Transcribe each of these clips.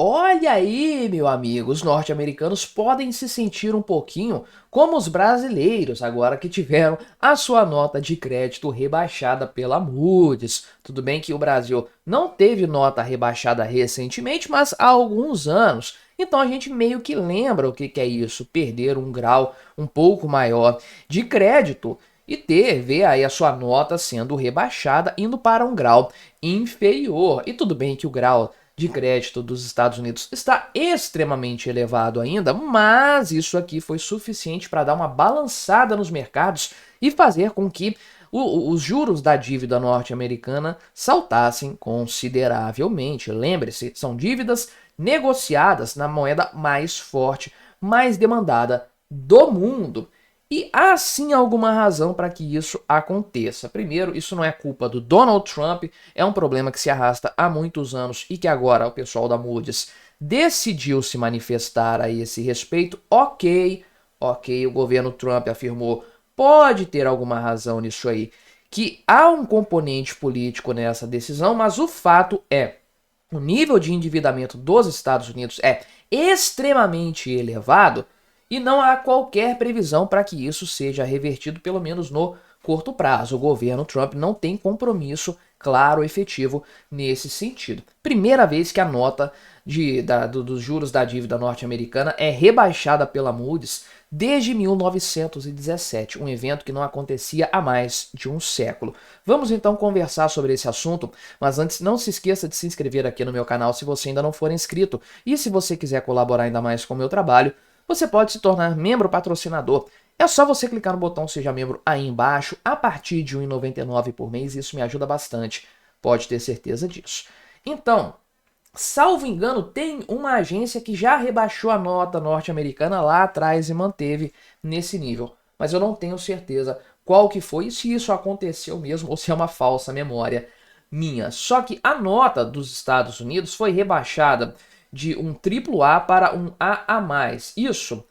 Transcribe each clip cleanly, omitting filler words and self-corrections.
Olha aí, meu amigo, os norte-americanos podem se sentir um pouquinho como os brasileiros agora que tiveram a sua nota de crédito rebaixada pela Moody's. Tudo bem que o Brasil não teve nota rebaixada recentemente, mas há alguns anos. Então a gente meio que lembra o que é isso, perder um grau um pouco maior de crédito e ver aí a sua nota sendo rebaixada, indo para um grau inferior. E tudo bem que o grau de crédito dos Estados Unidos está extremamente elevado ainda, mas isso aqui foi suficiente para dar uma balançada nos mercados e fazer com que os juros da dívida norte-americana saltassem consideravelmente. Lembre-se, são dívidas negociadas na moeda mais forte, mais demandada do mundo. E há sim alguma razão para que isso aconteça. Primeiro, isso não é culpa do Donald Trump, é um problema que se arrasta há muitos anos e que agora o pessoal da Moody's decidiu se manifestar a esse respeito. Ok, o governo Trump afirmou, pode ter alguma razão nisso aí, que há um componente político nessa decisão, mas o fato é, o nível de endividamento dos Estados Unidos é extremamente elevado, e não há qualquer previsão para que isso seja revertido, pelo menos no curto prazo. O governo Trump não tem compromisso claro, efetivo nesse sentido. Primeira vez que a nota dos juros da dívida norte-americana é rebaixada pela Moody's desde 1917, um evento que não acontecia há mais de um século. Vamos então conversar sobre esse assunto, mas antes não se esqueça de se inscrever aqui no meu canal se você ainda não for inscrito. E se você quiser colaborar ainda mais com o meu trabalho, você pode se tornar membro patrocinador. É só você clicar no botão Seja Membro aí embaixo, a partir de R$ 1,99 por mês, isso me ajuda bastante, pode ter certeza disso. Então, salvo engano, tem uma agência que já rebaixou a nota norte-americana lá atrás e manteve nesse nível, mas eu não tenho certeza qual que foi, se isso aconteceu mesmo ou se é uma falsa memória minha. Só que a nota dos Estados Unidos foi rebaixada de um AAA para um AA+. Isso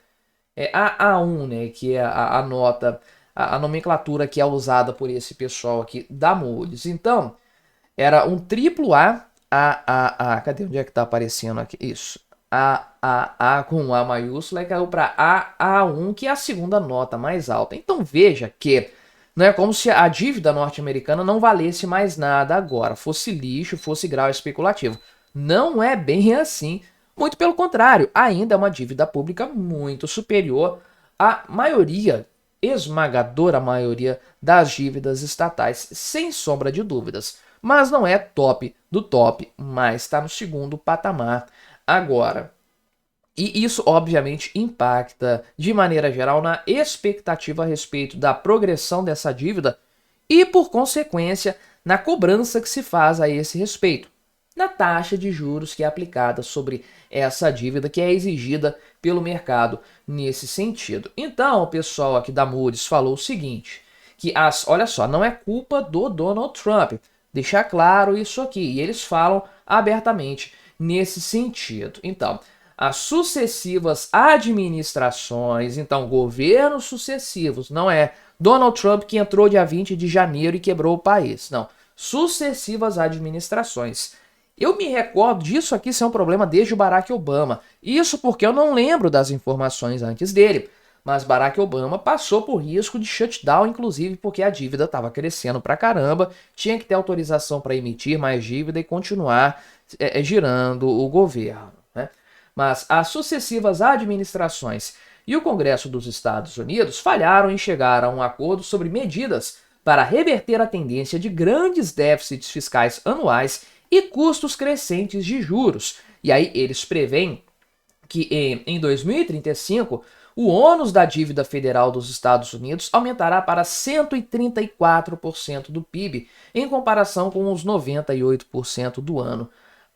é AA1, né, que é a nota, a nomenclatura que é usada por esse pessoal aqui da Moody's. Então, era um AAA, AAA, cadê onde é que tá aparecendo aqui? Isso, AAA com um A maiúsculo, e caiu para AA1, que é a segunda nota mais alta. Então veja que não é como se a dívida norte-americana não valesse mais nada agora, fosse lixo, fosse grau especulativo. Não é bem assim. Muito pelo contrário, ainda é uma dívida pública muito superior à maioria, esmagadora maioria das dívidas estatais, sem sombra de dúvidas. Mas não é top do top, mas está no segundo patamar agora. E isso, obviamente, impacta de maneira geral na expectativa a respeito da progressão dessa dívida e, por consequência, na cobrança que se faz a esse respeito, na taxa de juros que é aplicada sobre essa dívida que é exigida pelo mercado nesse sentido. Então, o pessoal aqui da Moody's falou o seguinte, que olha só, não é culpa do Donald Trump, deixar claro isso aqui, e eles falam abertamente nesse sentido. Então, as sucessivas administrações, então governos sucessivos, não é Donald Trump que entrou dia 20 de janeiro e quebrou o país, não, sucessivas administrações. Eu me recordo disso aqui ser um problema desde o Barack Obama, isso porque eu não lembro das informações antes dele, mas Barack Obama passou por risco de shutdown, inclusive porque a dívida estava crescendo pra caramba, tinha que ter autorização para emitir mais dívida e continuar girando o governo, né? Mas as sucessivas administrações e o Congresso dos Estados Unidos falharam em chegar a um acordo sobre medidas para reverter a tendência de grandes déficits fiscais anuais e custos crescentes de juros. E aí eles preveem que em 2035 o ônus da dívida federal dos Estados Unidos aumentará para 134% do PIB, em comparação com os 98% do ano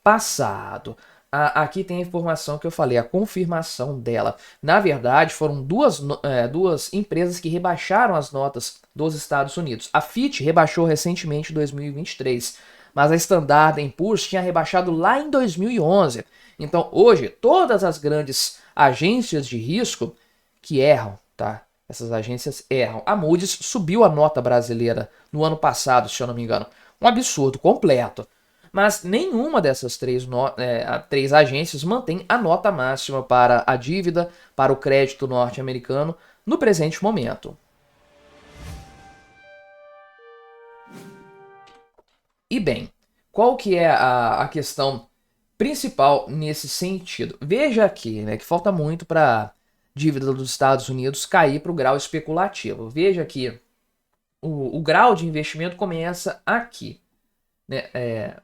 passado. Aqui tem a informação que eu falei, a confirmação dela. Na verdade, foram duas empresas que rebaixaram as notas dos Estados Unidos. A Fitch rebaixou recentemente em 2023, mas a Standard & Poor's tinha rebaixado lá em 2011. Então, hoje, todas as grandes agências de risco que erram, tá? Essas agências erram. A Moody's subiu a nota brasileira no ano passado, se eu não me engano. Um absurdo completo. mas nenhuma dessas três agências mantém a nota máxima para a dívida, para o crédito norte-americano no presente momento. E bem, qual que é a questão principal nesse sentido? Veja aqui, né, que falta muito para a dívida dos Estados Unidos cair para o grau especulativo. Veja que o grau de investimento começa aqui, né,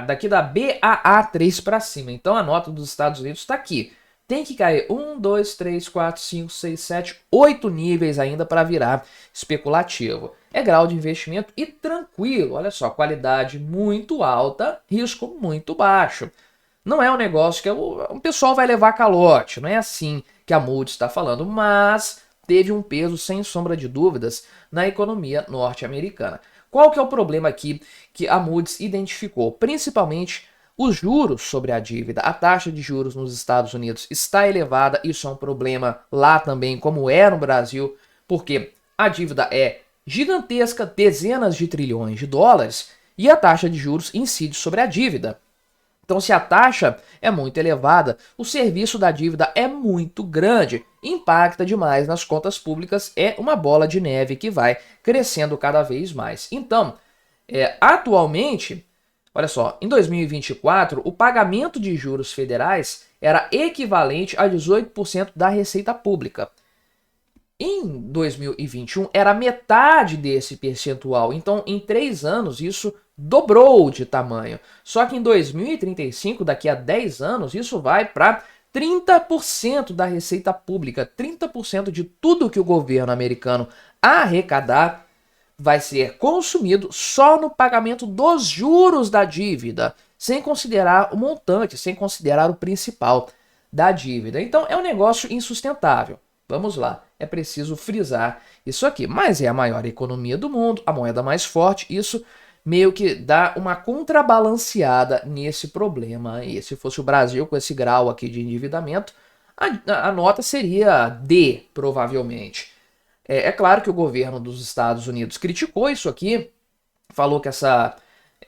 daqui da BAA3 para cima. Então a nota dos Estados Unidos está aqui. Tem que cair 1, 2, 3, 4, 5, 6, 7, 8 níveis ainda para virar especulativo. É grau de investimento e tranquilo. Olha só, qualidade muito alta, risco muito baixo. Não é um negócio que o pessoal vai levar calote. Não é assim que a Moody's está falando, mas teve um peso, sem sombra de dúvidas, na economia norte-americana. Qual que é o problema aqui que a Moody's identificou? Principalmente os juros sobre a dívida. A taxa de juros nos Estados Unidos está elevada, isso é um problema lá também, como é no Brasil, porque a dívida é gigantesca, dezenas de trilhões de dólares, e a taxa de juros incide sobre a dívida. Então, se a taxa é muito elevada, o serviço da dívida é muito grande, impacta demais nas contas públicas, é uma bola de neve que vai crescendo cada vez mais. Então, atualmente, olha só, em 2024, o pagamento de juros federais era equivalente a 18% da receita pública. Em 2021, era metade desse percentual. Então, em 3 anos, isso dobrou de tamanho. Só que em 2035, daqui a 10 anos, isso vai para 30% da receita pública. 30% de tudo que o governo americano arrecadar vai ser consumido só no pagamento dos juros da dívida, sem considerar o montante, sem considerar o principal da dívida. Então, é um negócio insustentável. Vamos lá, é preciso frisar isso aqui. Mas é a maior economia do mundo, a moeda mais forte, isso meio que dá uma contrabalanceada nesse problema. E se fosse o Brasil com esse grau aqui de endividamento, a nota seria D, provavelmente. É claro que o governo dos Estados Unidos criticou isso aqui, falou que essa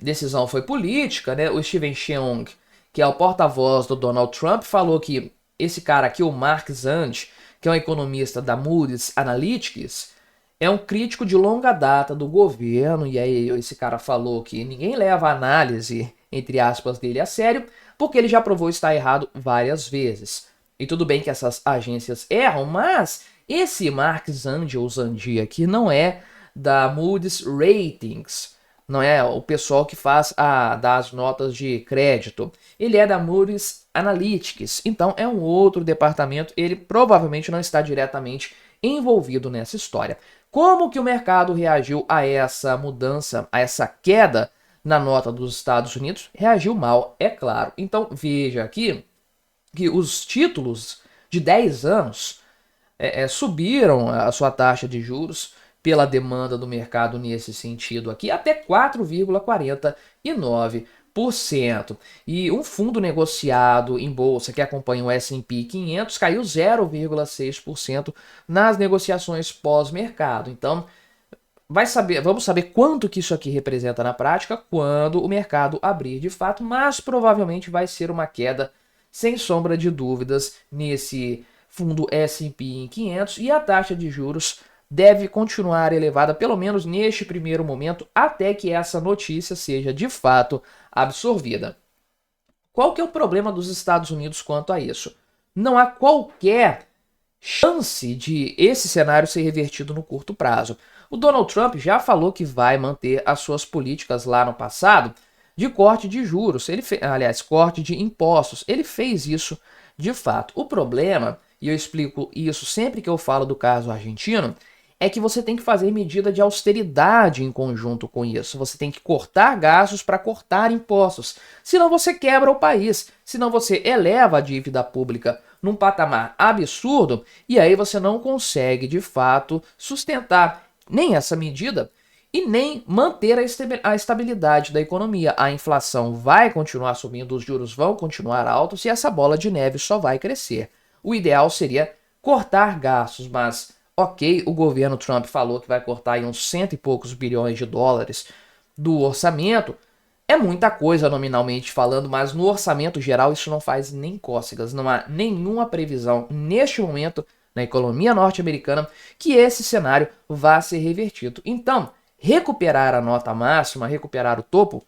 decisão foi política, né? O Steven Cheung, que é o porta-voz do Donald Trump, falou que esse cara aqui, o Mark Zand, que é um economista da Moody's Analytics, é um crítico de longa data do governo, e aí esse cara falou que ninguém leva a análise, entre aspas, dele a sério, porque ele já provou estar errado várias vezes. E tudo bem que essas agências erram, mas esse Mark Zandi, ou Zandi aqui, não é da Moody's Ratings, não é o pessoal que faz das notas de crédito. Ele é da Moody's Analytics, então é um outro departamento, ele provavelmente não está diretamente envolvido nessa história. Como que o mercado reagiu a essa mudança, a essa queda na nota dos Estados Unidos? Reagiu mal, é claro. Então veja aqui que os títulos de 10 anos subiram a sua taxa de juros pela demanda do mercado nesse sentido aqui, até 4,49%. E um fundo negociado em bolsa que acompanha o S&P 500 caiu 0,6% nas negociações pós-mercado. Então, vamos saber quanto que isso aqui representa na prática quando o mercado abrir de fato, mas provavelmente vai ser uma queda sem sombra de dúvidas nesse fundo S&P 500, e a taxa de juros deve continuar elevada, pelo menos neste primeiro momento, até que essa notícia seja de fato absorvida. Qual que é o problema dos Estados Unidos quanto a isso? Não há qualquer chance de esse cenário ser revertido no curto prazo. O Donald Trump já falou que vai manter as suas políticas lá no passado de corte de juros, corte de impostos. Ele fez isso de fato. O problema, e eu explico isso sempre que eu falo do caso argentino, é que você tem que fazer medida de austeridade em conjunto com isso. Você tem que cortar gastos para cortar impostos. Senão você quebra o país. Senão você eleva a dívida pública num patamar absurdo e aí você não consegue, de fato, sustentar nem essa medida e nem manter a estabilidade da economia. A inflação vai continuar subindo, os juros vão continuar altos e essa bola de neve só vai crescer. O ideal seria cortar gastos, mas ok, o governo Trump falou que vai cortar aí uns 100 e poucos bilhões de dólares do orçamento. É muita coisa nominalmente falando, mas no orçamento geral isso não faz nem cócegas. Não há nenhuma previsão neste momento na economia norte-americana que esse cenário vá ser revertido. Então, recuperar a nota máxima, recuperar o topo,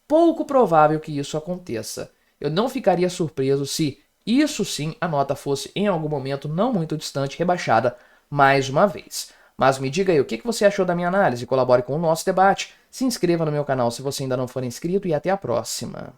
pouco provável que isso aconteça. Eu não ficaria surpreso se isso sim a nota fosse em algum momento não muito distante rebaixada mais uma vez. Mas me diga aí o que você achou da minha análise, colabore com o nosso debate, se inscreva no meu canal se você ainda não for inscrito e até a próxima.